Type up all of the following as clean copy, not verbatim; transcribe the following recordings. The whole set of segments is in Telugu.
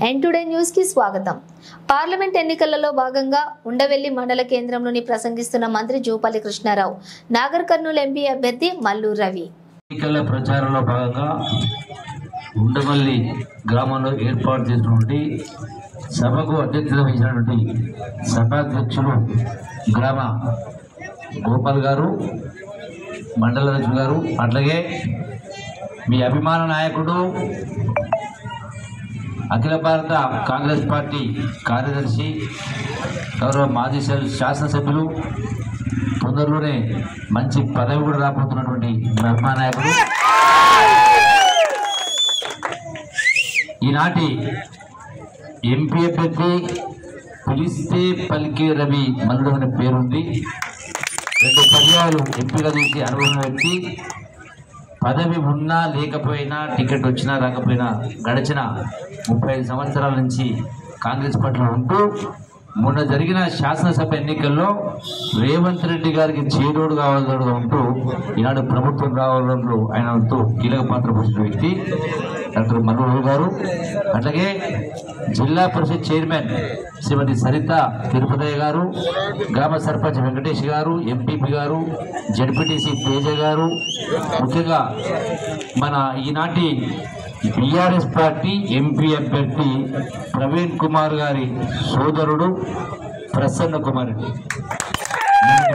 ఎన్టుడే న్యూస్ కి స్వాగతం. పార్లమెంట్ ఎన్నికలలో భాగంగా ఉండవెల్లి మండల కేంద్రంలోని ప్రసంగిస్తున్న మంత్రి జూపల్లి కృష్ణారావు నాగర్ కర్నూలు ఎంపీ అభ్యర్థి మల్లు రవి ఎన్నికల ప్రచారంలో భాగంగా ఉండవల్లి గ్రామంలో ఏర్పాటు చేసినటువంటి సభకు అధ్యక్షత వహించినటువంటి సభాధ్యక్షులు గ్రామ గోపాల్ గారు, మండల అధ్యక్షులు గారు, అట్లాగే మీ అభిమాన నాయకుడు అఖిల భారత కాంగ్రెస్ పార్టీ కార్యదర్శి గౌరవ మాజీ శాసనసభ్యులు, తొందరలోనే మంచి పదవి కూడా రాబోతున్నటువంటి అభిమాన నాయకుడు, ఈనాటి ఎంపీ అభ్యర్థి పిలిస్తే పలికే రవి మల్లుడు అనే పేరుంది. 2 పర్యాలు ఎంపీగా చేసి అనుభవం వ్యక్తి. పదవి ఉన్నా లేకపోయినా, టికెట్ వచ్చినా రాకపోయినా గడిచిన 35 సంవత్సరాల నుంచి కాంగ్రెస్ పార్టీలో ఉంటూ మొన్న జరిగిన శాసనసభ ఎన్నికల్లో రేవంత్ రెడ్డి గారికి చేదోడు కావాలని ఉంటూ ఈనాడు ప్రభుత్వం రావడంలో ఆయన వంతు కీలక పాత్ర పోషించిన వ్యక్తి డాక్టర్ మల్లు గారు. అట్లాగే జిల్లా పరిషత్ చైర్మన్ శ్రీమతి సరిత తిరుపతయ్య గారు, గ్రామ సర్పంచ్ వెంకటేష్ గారు, ఎంపీపీ గారు, జడ్పీటీసీ తేజ గారు, ముఖ్యంగా మన ఈనాటి బీఆర్ఎస్ పార్టీ ఎంపీ అభ్యర్థి ప్రవీణ్ కుమార్ గారి సోదరుడు ప్రసన్న కుమార్ రెడ్డి,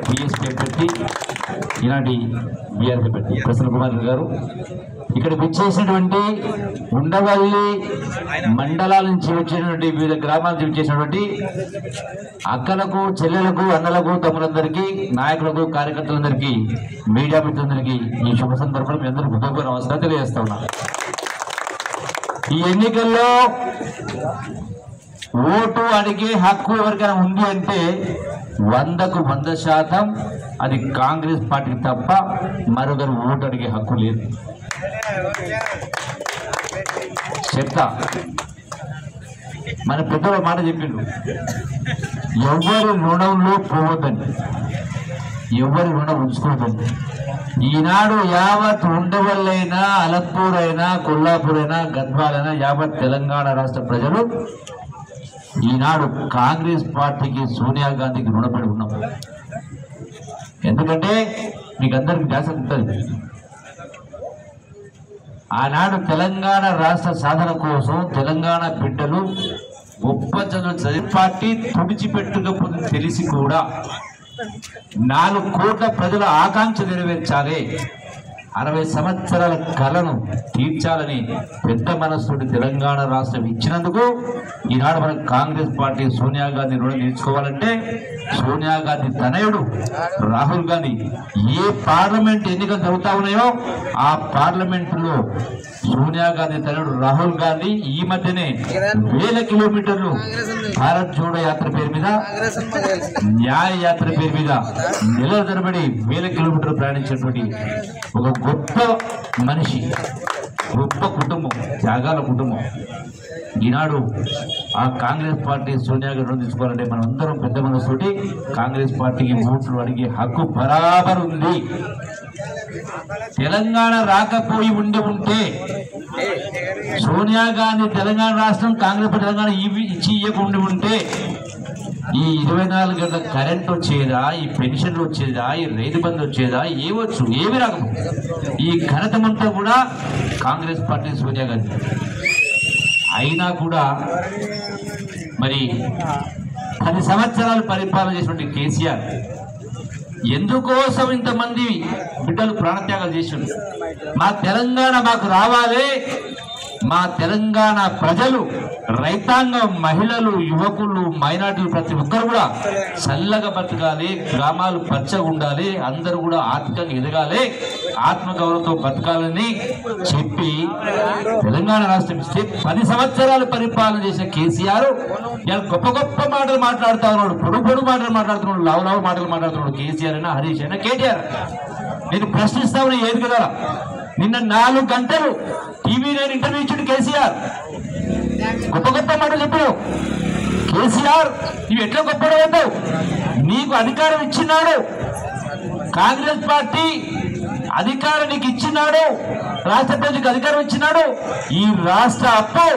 బీఎస్పీ అభ్యర్థి, ఈనాటి బీఆర్ఎస్ అభ్యర్థి ప్రసన్న కుమార్ రెడ్డి గారు ఇక్కడ విచ్చేసినటువంటి ఉండవల్లి మండలాల నుంచి వచ్చినటువంటి వివిధ గ్రామాల నుంచి విచ్చేసినటువంటి అక్కలకు, చెల్లెలకు, అన్నలకు, తమ్ములందరికీ, నాయకులకు, కార్యకర్తలందరికీ, మీడియా మిత్రులందరికీ ఈ శుభ సందర్భంలో మీ అందరికీ హృదయపూర్వక నమస్కారం తెలియజేస్తా ఉన్నా. ఈ ఎన్నికల్లో ఓటు అడిగే హక్కు ఎవరికైనా ఉంది అంటే 100కు 100% అది కాంగ్రెస్ పార్టీకి తప్ప మరొకరు ఓటు అడిగే హక్కు లేదు. చెప్తా, మన పెద్దల మాట చెప్పిండు, ఎవరి రుణంలో పోవద్దని, ఎవరి రుణం ఉంచుకోవద్దని. ఈనాడు యావత్ ఉండవల్లైనా, అలంపూర్ అయినా, కొల్లాపూర్ అయినా, గద్వాల్ అయినా యావత్ తెలంగాణ రాష్ట్ర ప్రజలు ఈనాడు కాంగ్రెస్ పార్టీకి, సోనియా గాంధీకి రుణపడి ఉన్నాం. ఎందుకంటే మీకు అందరికి ధ్యాస ఉంటుంది, ఆనాడు తెలంగాణ రాష్ట్ర సాధన కోసం తెలంగాణ బిడ్డలు గొప్ప చదువు పార్టీ తుడిచిపెట్టుకపోతే తెలిసి కూడా 4 కోట్ల ప్రజల ఆకాంక్ష నెరవేర్చాలి, 60 సంవత్సరాల కళను తీర్చాలని పెద్ద మనస్సుని తెలంగాణ రాష్ట్రం ఇచ్చినందుకు ఈనాడు మన కాంగ్రెస్ పార్టీ సోనియా గాంధీ రుణం తీర్చుకోవాలంటే సోనియా గాంధీ తనయుడు రాహుల్ గాంధీ ఏ పార్లమెంట్ ఎన్నికలు జరుగుతా ఉన్నాయో ఆ పార్లమెంటులో సోనియా గాంధీ తనయుడు రాహుల్ గాంధీ ఈ మధ్యనే 1000 కిలోమీటర్లు భారత్ జోడో యాత్ర పేరు మీద, న్యాయ యాత్ర పేరు మీద నెలల తరబడి 1000 కిలోమీటర్లు ప్రయాణించినటువంటి ఒక గొప్ప మనిషి, గొప్ప కుటుంబం, త్యాగాల కుటుంబం. ఈనాడు ఆ కాంగ్రెస్ పార్టీ సోనియా గాంధీ తీసుకోవాలంటే మనం అందరం పెద్ద మనసుతోటి కాంగ్రెస్ పార్టీకి ఓట్లు అడిగే హక్కు బరాబర్ ఉంది. తెలంగాణ రాకపోయి ఉంటే సోనియా గాంధీ తెలంగాణ రాష్ట్రం, కాంగ్రెస్ పార్టీ తెలంగాణ ఇచ్చి ఇవ్వకుండా ఉంటే ఈ 24 గంటల కరెంట్ వచ్చేదా, ఈ పెన్షన్లు వచ్చేదా, ఈ రైతు బంధు వచ్చేదా, ఏమి రాకపోతే ఈ ఘనతమంతా కూడా కాంగ్రెస్ పార్టీ సోనియా గాంధీ. అయినా కూడా మరి 10 సంవత్సరాలు పరిపాలన చేసినటువంటి కేసీఆర్ ఎందుకోసం ఇంతమంది బిడ్డలు ప్రాణత్యాగాలు చేసిండు? మా తెలంగాణ మాకు రావాలి, మా తెలంగాణ ప్రజలు, రైతాంగం, మహిళలు, యువకులు, మైనార్టీలు ప్రతి ఒక్కరు కూడా చల్లగా బతకాలి, గ్రామాలు పచ్చగా ఉండాలి, అందరూ కూడా ఆర్థికంగా ఎదగాలి, ఆత్మగౌరవంతో బతకాలని చెప్పి తెలంగాణ రాష్ట్రం ఇస్తే 10 సంవత్సరాలు పరిపాలన చేసిన కేసీఆర్ గొప్ప గొప్ప మాటలు మాట్లాడుతూ ఉన్నాడు, పొడు మాటలు మాట్లాడుతున్నాడు, లావు మాటలు మాట్లాడుతున్నాడు. కేసీఆర్ అయినా, హరీష్ అయినా, కేటీఆర్. నేను ప్రశ్నిస్తా ఉన్నా ఏది కదా, నిన్న 4 గంటలు టీవీ నేను ఇంటర్వ్యూ ఇచ్చాడు కేసీఆర్, గొప్ప గొప్ప మాటలు చెప్పావు. కేసీఆర్ ఇవి ఎట్లా గొప్పడవుతావు? నీకు అధికారం ఇచ్చినాడు కాంగ్రెస్ పార్టీ, అధికారం నీకు ఇచ్చినాడు, రాష్ట్ర ప్రజలకు అధికారం ఇచ్చినాడు. ఈ రాష్ట్ర అప్పు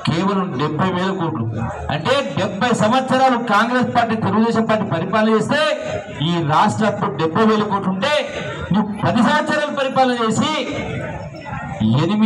కేవలం 70,000 కోట్లు. అంటే 70 సంవత్సరాలు కాంగ్రెస్ పార్టీ తెలుగుదేశం పార్టీ పరిపాలన చేస్తే ఈ రాష్ట్ర అప్పుడు 70,000 కోట్లు ఉంటే నువ్వు 10 సంవత్సరాలు పరిపాలన చేసి 8